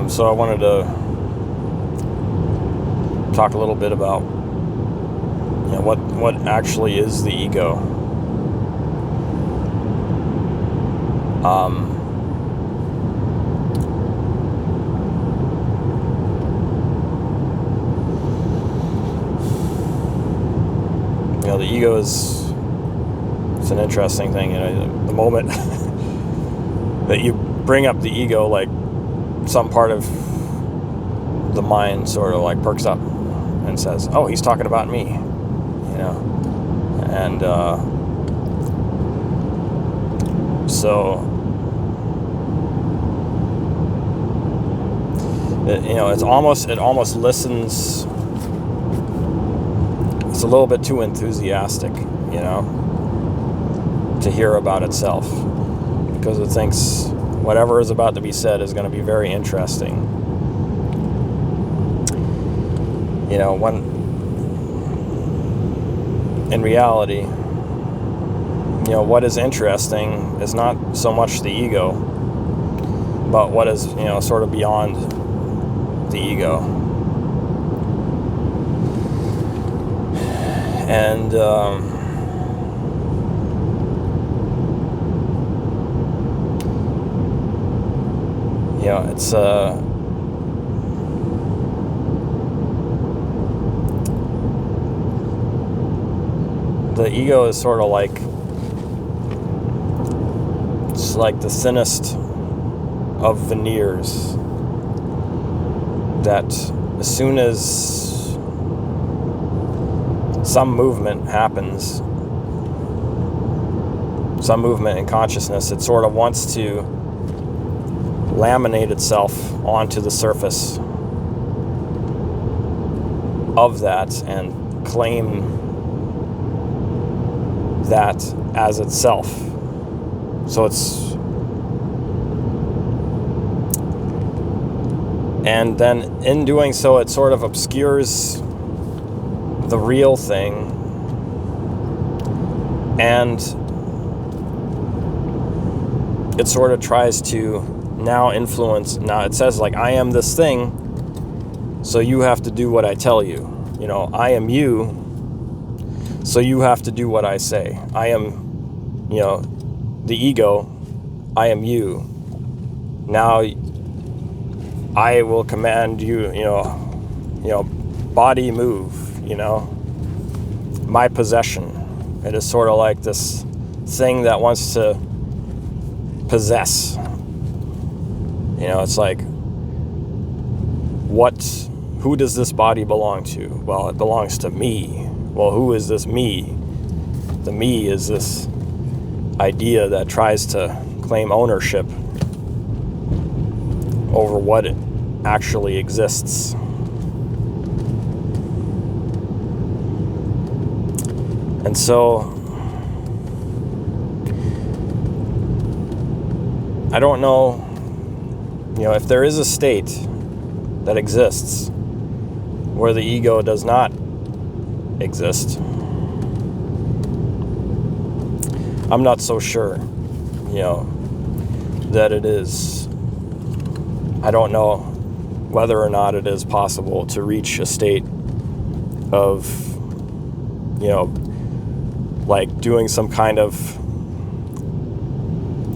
So I wanted to talk a little bit about what actually is the ego. The ego it's an interesting thing. The moment that you bring up the ego, like some part of the mind sort of like perks up and says, "Oh, he's talking about me," and so it almost listens. It's a little bit too enthusiastic, to hear about itself, because it thinks whatever is about to be said is going to be very interesting. When in reality, what is interesting is not so much the ego, but what is, sort of beyond the ego. And it's the ego is sort of like, it's like the thinnest of veneers that as soon as some movement happens, some movement in consciousness, it sort of wants to laminate itself onto the surface of that and claim that as itself. So and then in doing so, it sort of obscures the real thing, and it sort of tries to now influence. Now it says, like, I am this thing, so you have to do what I tell you. I am you, so you have to do what I say. I am, the ego. I am you. Now I will command you, body move, my possession. It is sort of like this thing that wants to possess. It's like, who does this body belong to? Well, it belongs to me. Well, who is this me? The me is this idea that tries to claim ownership over what it actually exists. And so I don't know, if there is a state that exists where the ego does not exist. I'm not so sure, that it is. I don't know whether or not it is possible to reach a state of, like doing some kind of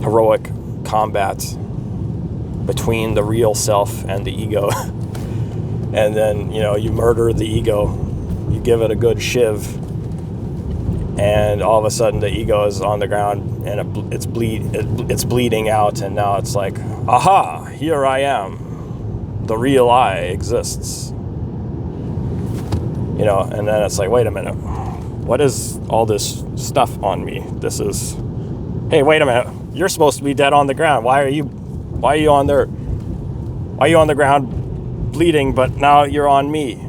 heroic combat between the real self and the ego. And then, you murder the ego, you give it a good shiv, and all of a sudden the ego is on the ground and it's bleeding out, and now it's like, aha, here I am. The real I exists. And then it's like, wait a minute. What is all this stuff on me? Hey, wait a minute. You're supposed to be dead on the ground. Why are you on there? Why are you on the ground bleeding, but now you're on me?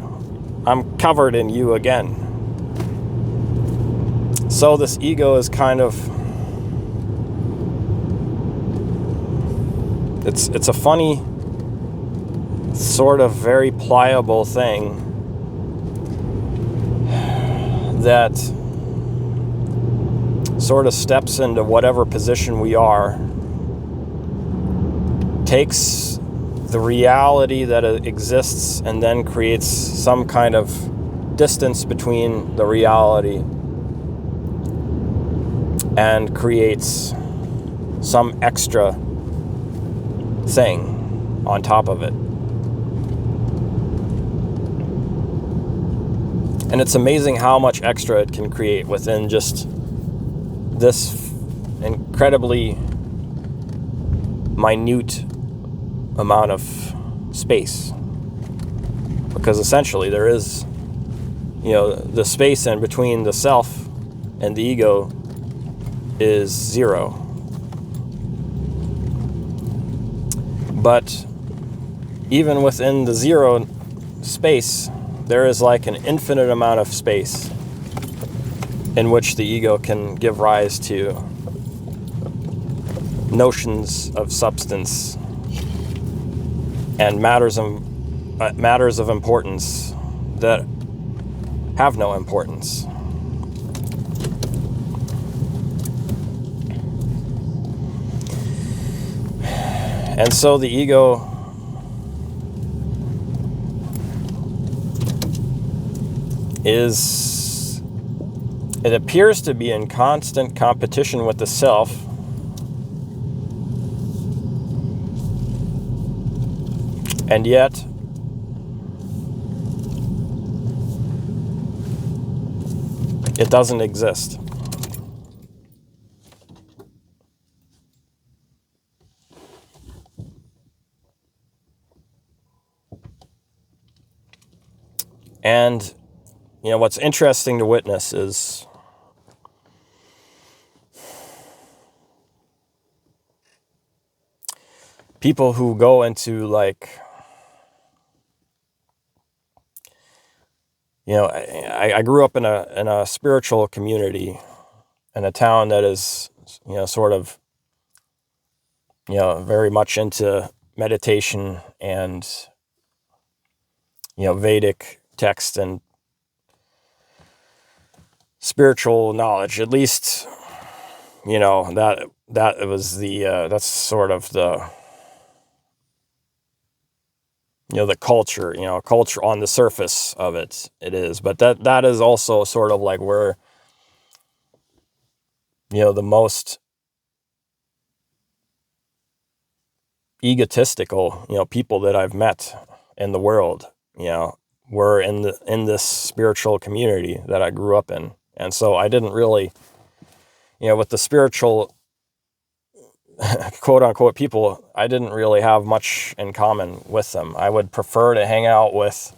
I'm covered in you again. So this ego is kind of, it's a funny, sort of very pliable thing that sort of steps into whatever position we are, takes the reality that exists and then creates some kind of distance between the reality and creates some extra thing on top of it. And it's amazing how much extra it can create within just this incredibly minute amount of space. Because essentially there is, the space in between the self and the ego is zero. But even within the zero space, there is like an infinite amount of space in which the ego can give rise to notions of substance and matters of importance that have no importance. And so the ego it appears to be in constant competition with the self, and yet it doesn't exist. And what's interesting to witness is people who go into I grew up in a spiritual community in a town that is sort of very much into meditation and Vedic text and spiritual knowledge. At least that was the that's sort of the the culture on the surface of it is, but that is also sort of like where the most egotistical people that I've met in the world were in this spiritual community that I grew up in. And so I didn't really with the spiritual quote unquote people, I didn't really have much in common with them. I would prefer to hang out with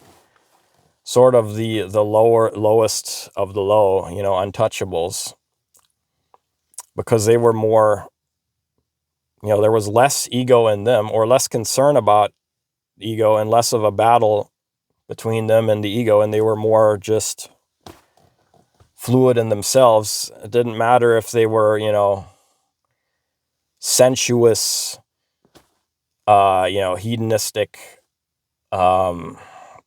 sort of the lowest of the low, untouchables, because they were more, there was less ego in them, or less concern about ego and less of a battle between them and the ego, and they were more just fluid in themselves. It didn't matter if they were, sensuous, hedonistic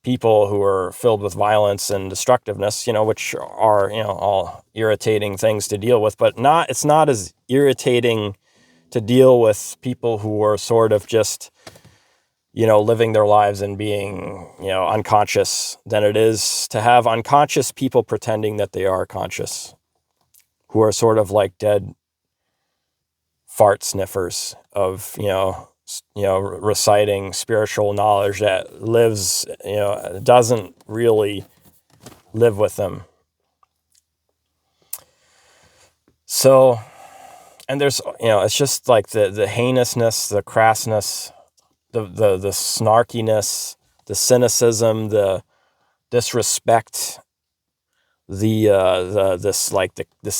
people who are filled with violence and destructiveness, which are, all irritating things to deal with, but it's not as irritating to deal with people who are sort of just, living their lives and being, unconscious than it is to have unconscious people pretending that they are conscious, who are sort of like dead fart sniffers of, reciting spiritual knowledge that lives, doesn't really live with them. So, and there's, it's just like the heinousness, the crassness, the snarkiness, the cynicism, the disrespect, this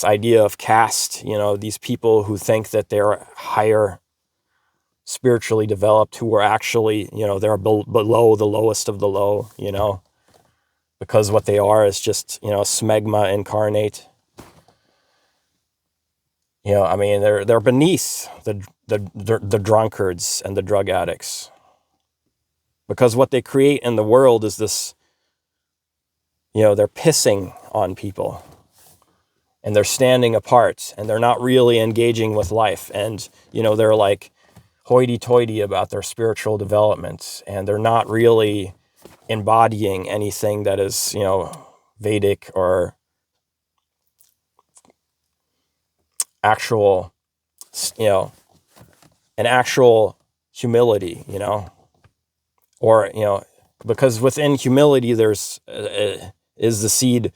idea of caste, these people who think that they're higher spiritually developed, who are actually, they're below the lowest of the low, because what they are is just, smegma incarnate. They're beneath the drunkards and the drug addicts, because what they create in the world is this, they're pissing on people, and they're standing apart, and they're not really engaging with life, and they're like hoity-toity about their spiritual development, and they're not really embodying anything that is, Vedic or actual, an actual humility, or, because within humility there's is the seed.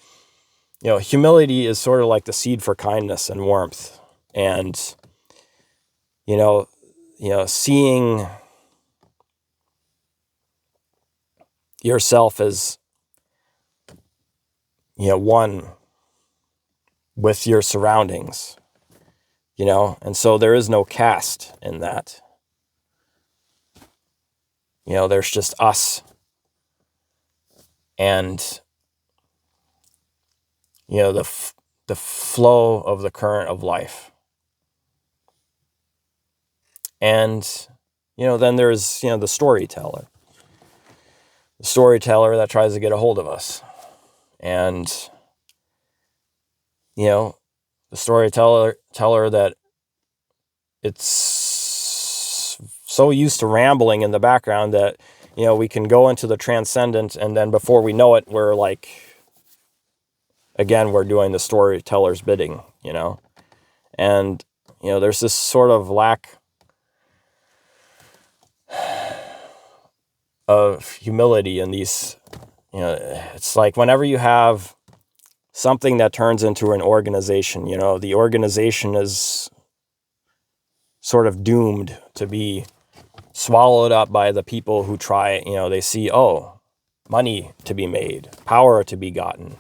Humility is sort of like the seed for kindness and warmth, and seeing yourself as one with your surroundings, and so there is no caste in that. There's just us, and the flow of the current of life. And then there's the storyteller that tries to get a hold of us. And the storyteller that it's so used to rambling in the background that we can go into the transcendent, and then before we know it, we're like, again, we're doing the storyteller's bidding, and there's this sort of lack of humility in these. It's like whenever you have something that turns into an organization, the organization is sort of doomed to be swallowed up by the people who try, they see, money to be made, power to be gotten.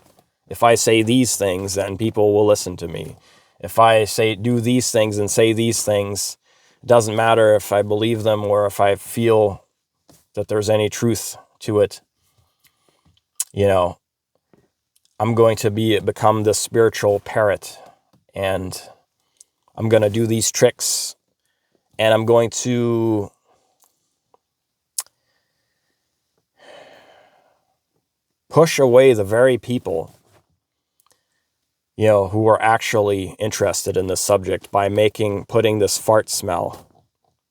If I say these things, then people will listen to me. If I do these things and say these things, it doesn't matter if I believe them or if I feel that there's any truth to it. I'm going to become this spiritual parrot, and I'm going to do these tricks, and I'm going to push away the very people, who are actually interested in this subject by putting this fart smell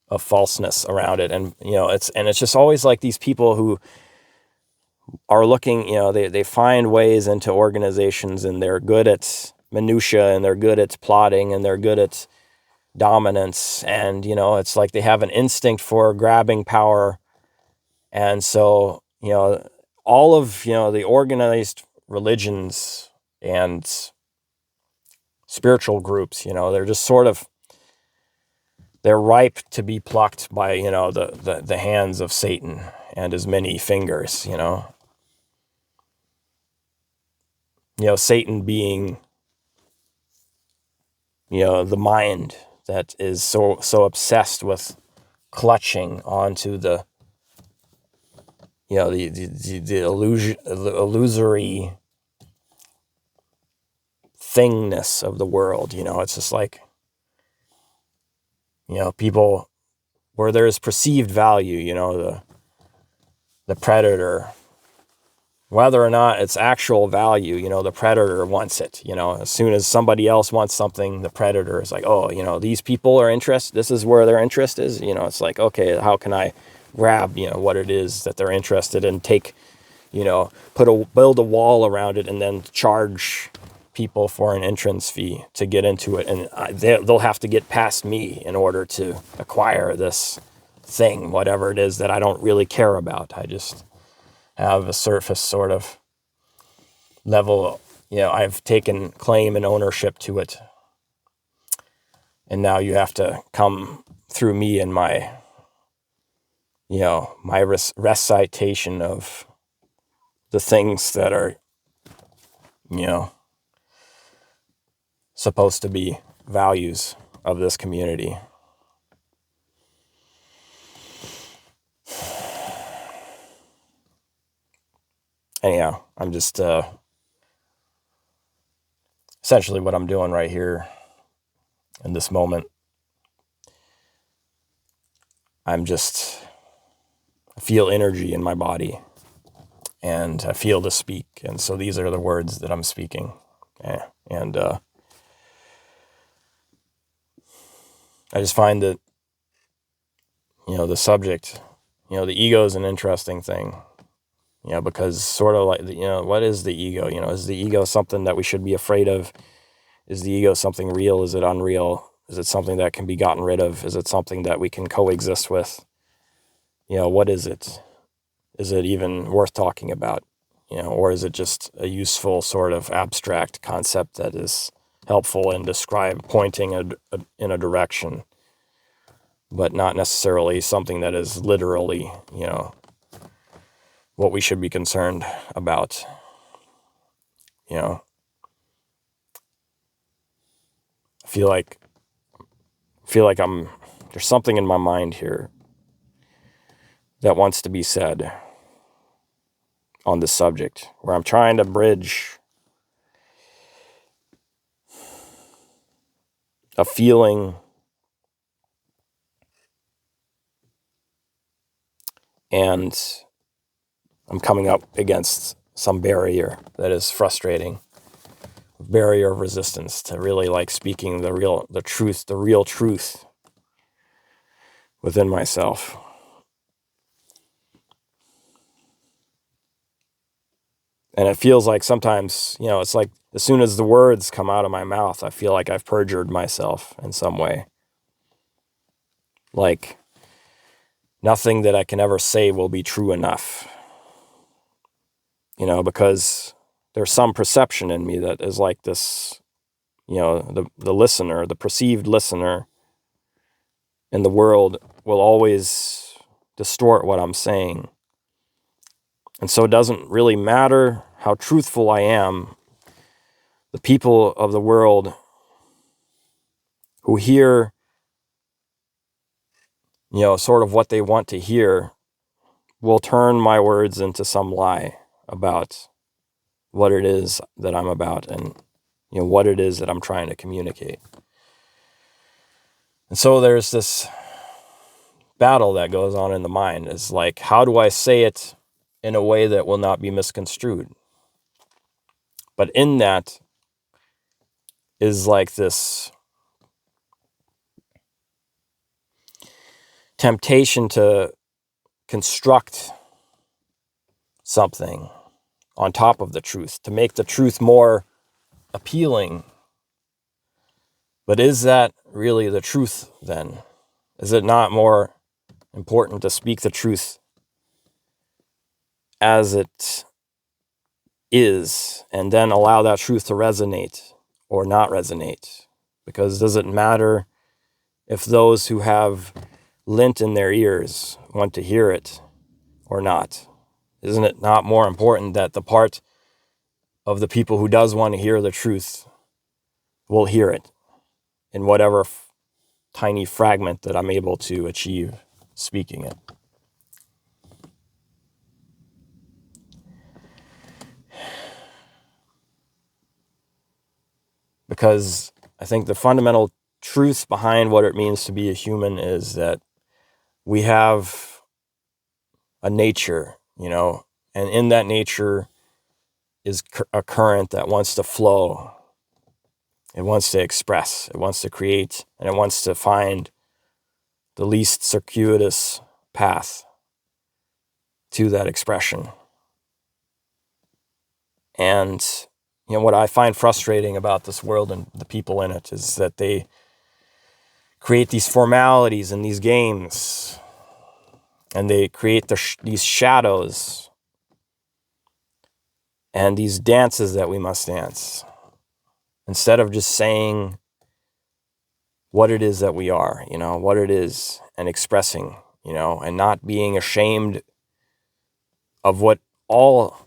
of falseness around it. And, it's just always like these people who are looking, they find ways into organizations, and they're good at minutia, and they're good at plotting, and they're good at dominance. And, it's like they have an instinct for grabbing power. And so, all of, the organized religions and spiritual groups, they're just sort of, they're ripe to be plucked by, the hands of Satan and his many fingers, Satan being, the mind that is so obsessed with clutching onto the, the illusory thingness of the world. It's just like, people where there is perceived value, the predator, whether or not it's actual value, the predator wants it. As soon as somebody else wants something, the predator is like, these people are interested. This is where their interest is. It's like, okay, how can I grab, what it is that they're interested in, take, build a wall around it, and then charge people for an entrance fee to get into it. And they'll have to get past me in order to acquire this thing, whatever it is that I don't really care about. I just have a surface sort of level, I've taken claim and ownership to it. And now you have to come through me and my, my recitation of the things that are, supposed to be values of this community. Anyhow, I'm just essentially what I'm doing right here in this moment. I feel energy in my body, and I feel to speak. And so these are the words that I'm speaking. And I just find that the subject, the ego is an interesting thing, because sort of like, what is the ego? Is the ego something that we should be afraid of? Is the ego something real? Is it unreal? Is it something that can be gotten rid of? Is it something that we can coexist with? What is it? Is it even worth talking about? Or is it just a useful sort of abstract concept that is helpful in pointing in a direction, but not necessarily something that is literally, what we should be concerned about? I feel like there's something in my mind here that wants to be said on this subject, where I'm trying to bridge a feeling and I'm coming up against some barrier that is frustrating, barrier of resistance to really like speaking the real truth within myself. And it feels like sometimes, it's like as soon as the words come out of my mouth, I feel like I've perjured myself in some way. Like nothing that I can ever say will be true enough. Because there's some perception in me that is like this, the listener, the perceived listener in the world will always distort what I'm saying. And so it doesn't really matter how truthful I am. The people of the world who hear, sort of what they want to hear will turn my words into some lie about what it is that I'm about and, what it is that I'm trying to communicate. And so there's this battle that goes on in the mind. Is like, how do I say it in a way that will not be misconstrued? But in that is like this temptation to construct something on top of the truth, to make the truth more appealing. But is that really the truth then? Is it not more important to speak the truth as it is and then allow that truth to resonate or not resonate? Because does it matter if those who have lint in their ears want to hear it or not? Isn't it not more important that the part of the people who does want to hear the truth will hear it in whatever tiny fragment that I'm able to achieve speaking it? Because I think the fundamental truth behind what it means to be a human is that we have a nature, and in that nature is a current that wants to flow. It wants to express, it wants to create, and it wants to find the least circuitous path to that expression. And, what I find frustrating about this world and the people in it is that they create these formalities and these games, and they create these shadows and these dances that we must dance, instead of just saying what it is that we are, what it is, and expressing, and not being ashamed of what all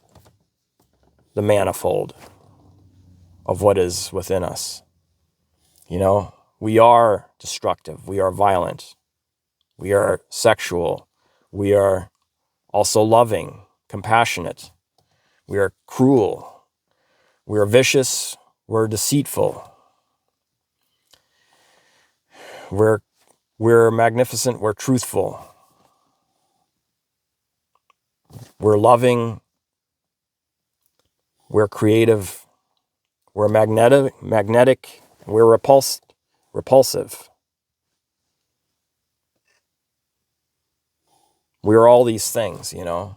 the manifold of what is within us. We are destructive, we are violent, we are sexual, we are also loving, compassionate, we are cruel, we are vicious, we're deceitful, we're magnificent, we're truthful, we're loving, we're creative, we're magnetic, we're repulsive. We're all these things, you know.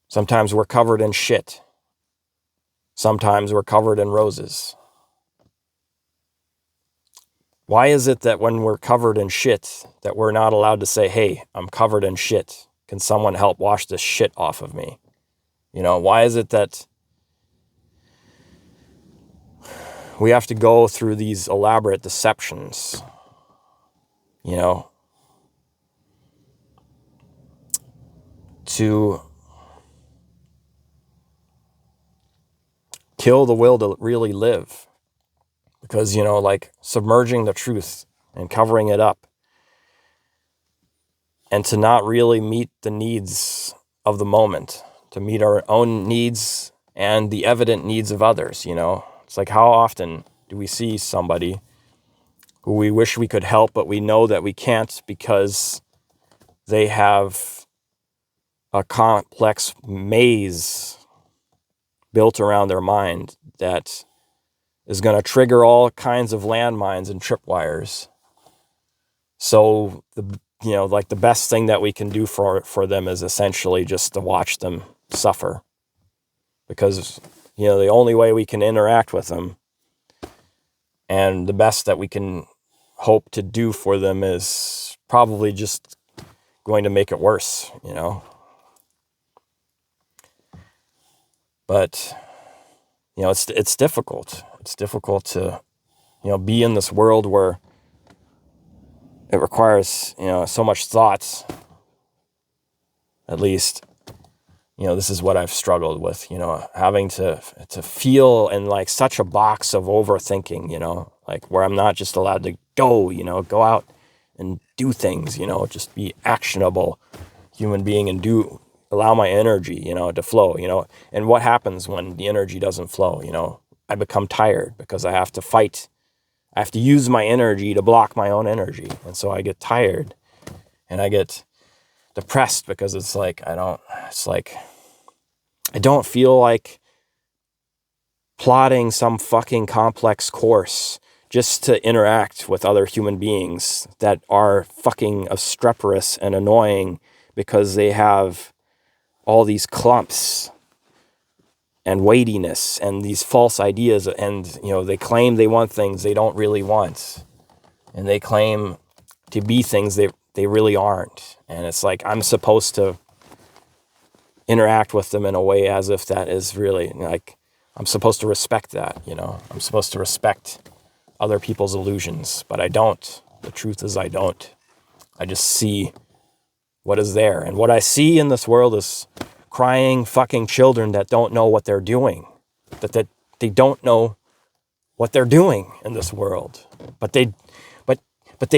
Sometimes we're covered in shit. Sometimes we're covered in roses. Why is it that when we're covered in shit, that we're not allowed to say, hey, I'm covered in shit. Can someone help wash this shit off of me? You know, why is it that we have to go through these elaborate deceptions, you know, to kill the will to really live? Because, you know, like submerging the truth and covering it up, and to not really meet the needs of the moment, to meet our own needs and the evident needs of others, you know. It's like, how often do we see somebody who we wish we could help, but we know that we can't because they have a complex maze built around their mind that is going to trigger all kinds of landmines and tripwires. So the best thing that we can do for them is essentially just to watch them suffer, because, you know, the only way we can interact with them and the best that we can hope to do for them is probably just going to make it worse, you know. But, you know, it's difficult. It's difficult to, you know, be in this world where it requires, you know, so much thought. At least, you know, this is what I've struggled with, you know, having to feel in like such a box of overthinking, you know, like where I'm not just allowed to go, you know, go out and do things, you know, just be actionable human being and allow my energy, you know, to flow, you know. And what happens when the energy doesn't flow? You know, I become tired because I have to fight. I have to use my energy to block my own energy. And so I get tired and I get depressed because it's like, I don't feel like plotting some fucking complex course just to interact with other human beings that are fucking obstreperous and annoying because they have all these clumps and weightiness and these false ideas, and, you know, they claim they want things they don't really want, and they claim to be things they really aren't. And it's like, I'm supposed to interact with them in a way as if that is really, like, I'm supposed to respect that, you know. I'm supposed to respect other people's illusions, but I don't. The truth is I don't. I just see what is there. And what I see in this world is crying fucking children that don't know what they're doing. That they don't know what they're doing in this world. But they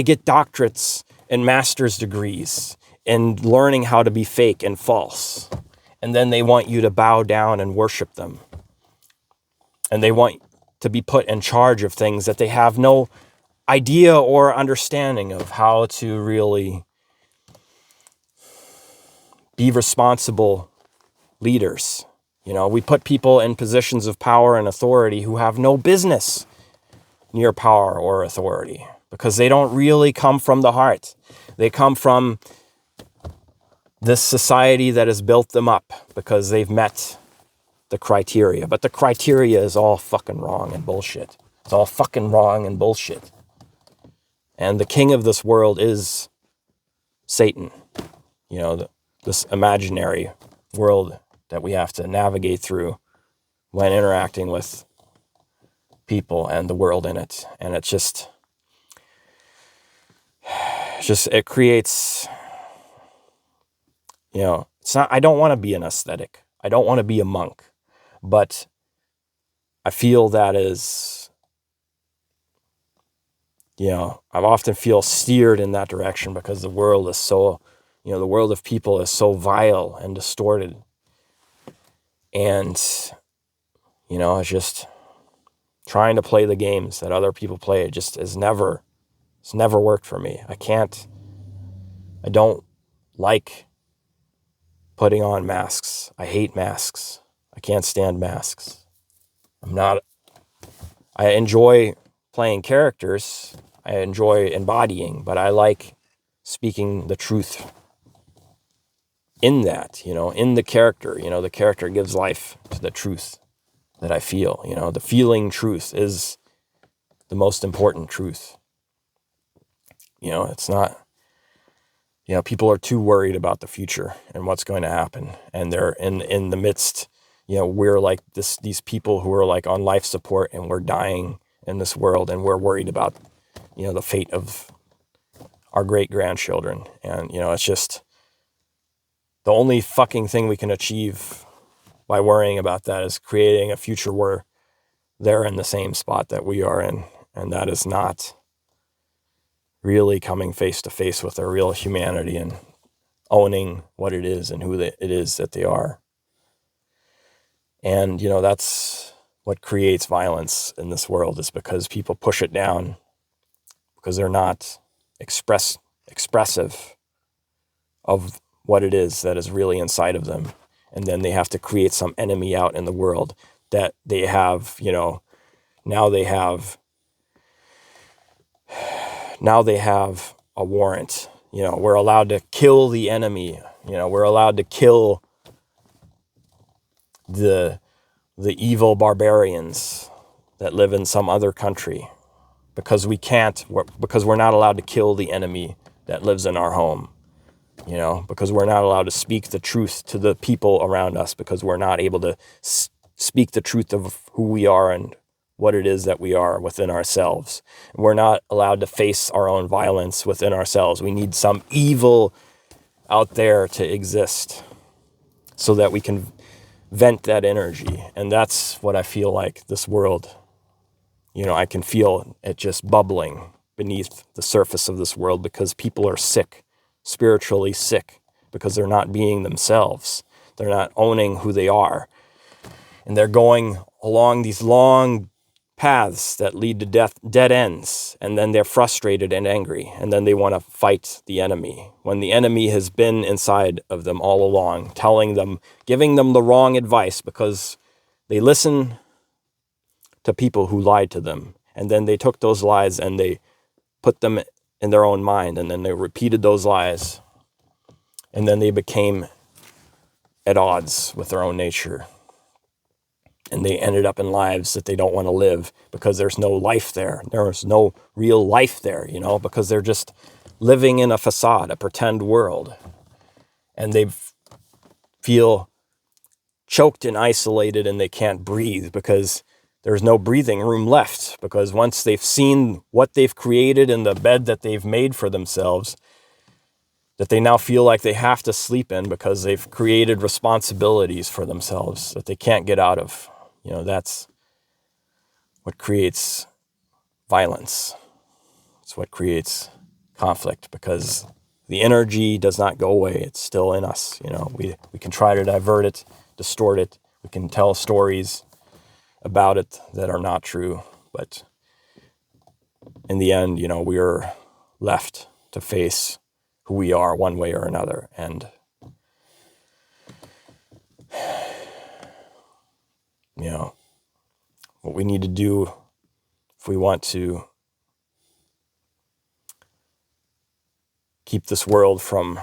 get doctorates and master's degrees in learning how to be fake and false. And then they want you to bow down and worship them. And they want to be put in charge of things that they have no idea or understanding of how to really be responsible leaders. You know, we put people in positions of power and authority who have no business near power or authority because they don't really come from the heart. They come from this society that has built them up because they've met the criteria. But the criteria is all fucking wrong and bullshit. It's all fucking wrong and bullshit. And the king of this world is Satan. You know, this imaginary world that we have to navigate through when interacting with people and the world in it. And it creates, you know, it's not, I don't want to be an ascetic. I don't want to be a monk, but I feel that is, you know, I often feel steered in that direction because the world is so, you know, the world of people is so vile and distorted. And, you know, it's just trying to play the games that other people play. It's never worked for me. I don't like putting on masks. I hate masks. I can't stand masks. I enjoy playing characters. I enjoy embodying, but I like speaking the truth in that, in the character. The character gives life to the truth that I feel. The feeling truth is the most important truth. It's not, people are too worried about the future and what's going to happen. And they're in the midst, we're like these people who are like on life support, and we're dying in this world, and we're worried about, the fate of our great grandchildren. And, it's just the only fucking thing we can achieve by worrying about that is creating a future where they're in the same spot that we are in. And that is not really coming face to face with their real humanity and owning what it is and who it is that they are. And, that's what creates violence in this world, is because people push it down because they're not expressive of what it is that is really inside of them. And then they have to create some enemy out in the world that they have, now they have a warrant. We're allowed to kill the enemy. We're allowed to kill the evil barbarians that live in some other country, because because we're not allowed to kill the enemy that lives in our home. Because we're not allowed to speak the truth to the people around us, because we're not able to speak the truth of who we are and what it is that we are within ourselves. We're not allowed to face our own violence within ourselves. We need some evil out there to exist so that we can vent that energy. And that's what I feel like this world, I can feel it just bubbling beneath the surface of this world, because people are sick, spiritually sick, because they're not being themselves. They're not owning who they are. And they're going along these long paths that lead to dead ends. And then they're frustrated and angry. And then they want to fight the enemy, when the enemy has been inside of them all along, giving them the wrong advice, because they listen to people who lied to them. And then they took those lies and they put them in their own mind. And then they repeated those lies. And then they became at odds with their own nature. And they ended up in lives that they don't want to live, because there's no life there. There's no real life there, because they're just living in a facade, a pretend world. And they feel choked and isolated, and they can't breathe, because there's no breathing room left. Because once they've seen what they've created in the bed that they've made for themselves, that they now feel like they have to sleep in, because they've created responsibilities for themselves that they can't get out of. That's what creates violence. It's what creates conflict, because the energy does not go away. It's still in us. We can try to divert it, distort it. We can tell stories about it that are not true. But in the end, we're left to face who we are one way or another. And, what we need to do if we want to keep this world from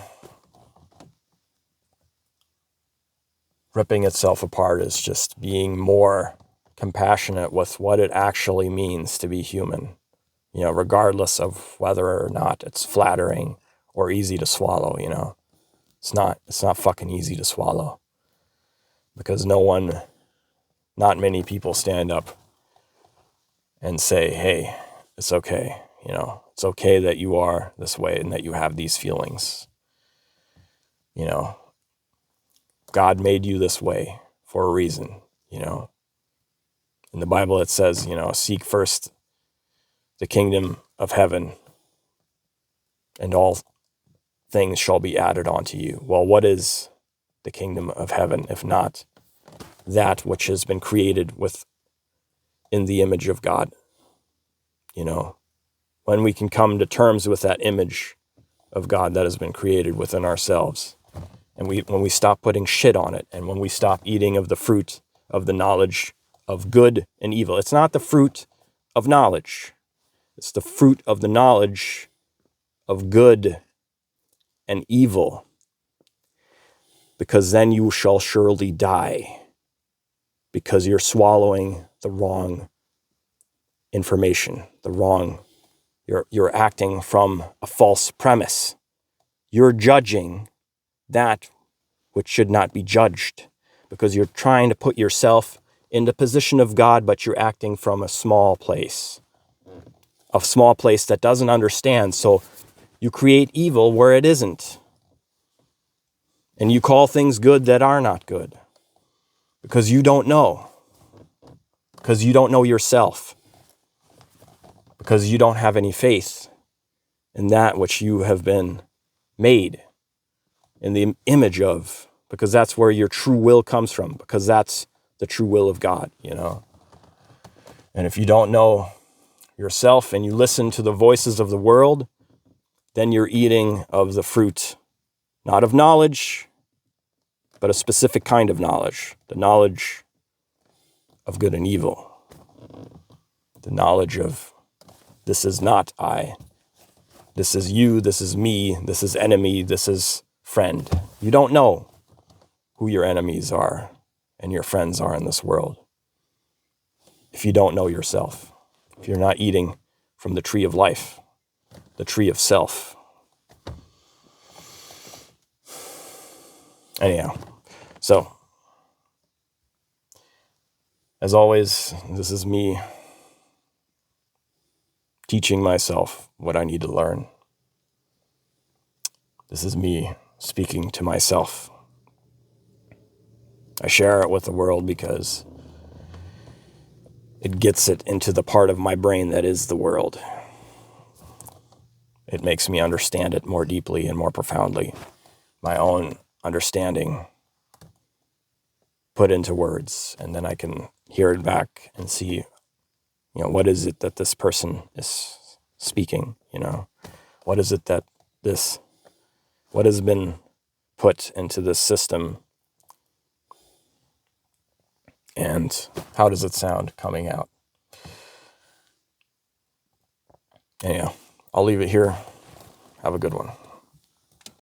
ripping itself apart is just being more compassionate with what it actually means to be human, regardless of whether or not it's flattering or easy to swallow. It's not fucking easy to swallow, because not many people stand up and say, hey, it's okay. It's okay that you are this way and that you have these feelings. God made you this way for a reason. In the Bible it says, seek first the kingdom of heaven, and all things shall be added onto you. Well, what is the kingdom of heaven if not that which has been created in the image of God? When we can come to terms with that image of God that has been created within ourselves, and when we stop putting shit on it, and when we stop eating of the fruit of the knowledge of good and evil. It's not the fruit of knowledge. It's the fruit of the knowledge of good and evil. because then you shall surely die, because you're swallowing the wrong information, you're acting from a false premise. You're judging that which should not be judged, because you're trying to put yourself in the position of God, but you're acting from a small place that doesn't understand. So you create evil where it isn't. And you call things good that are not good, because you don't know. Because you don't know yourself. Because you don't have any faith in that which you have been made in the image of, because that's where your true will comes from, because that's the true will of God, And if you don't know yourself and you listen to the voices of the world, then you're eating of the fruit, not of knowledge, but a specific kind of knowledge, the knowledge of good and evil, the knowledge of this is not I, this is you, this is me, this is enemy, this is friend. You don't know who your enemies are and your friends are in this world if you don't know yourself, if you're not eating from the tree of life, the tree of self. Anyhow, so as always, this is me teaching myself what I need to learn. This is me speaking to myself. I share it with the world because it gets it into the part of my brain that is the world. It makes me understand it more deeply and more profoundly. My own understanding put into words, and then I can hear it back and see, what is it that this person is speaking, What is it that what has been put into this system, and how does it sound coming out? Anyhow, I'll leave it here. Have a good one.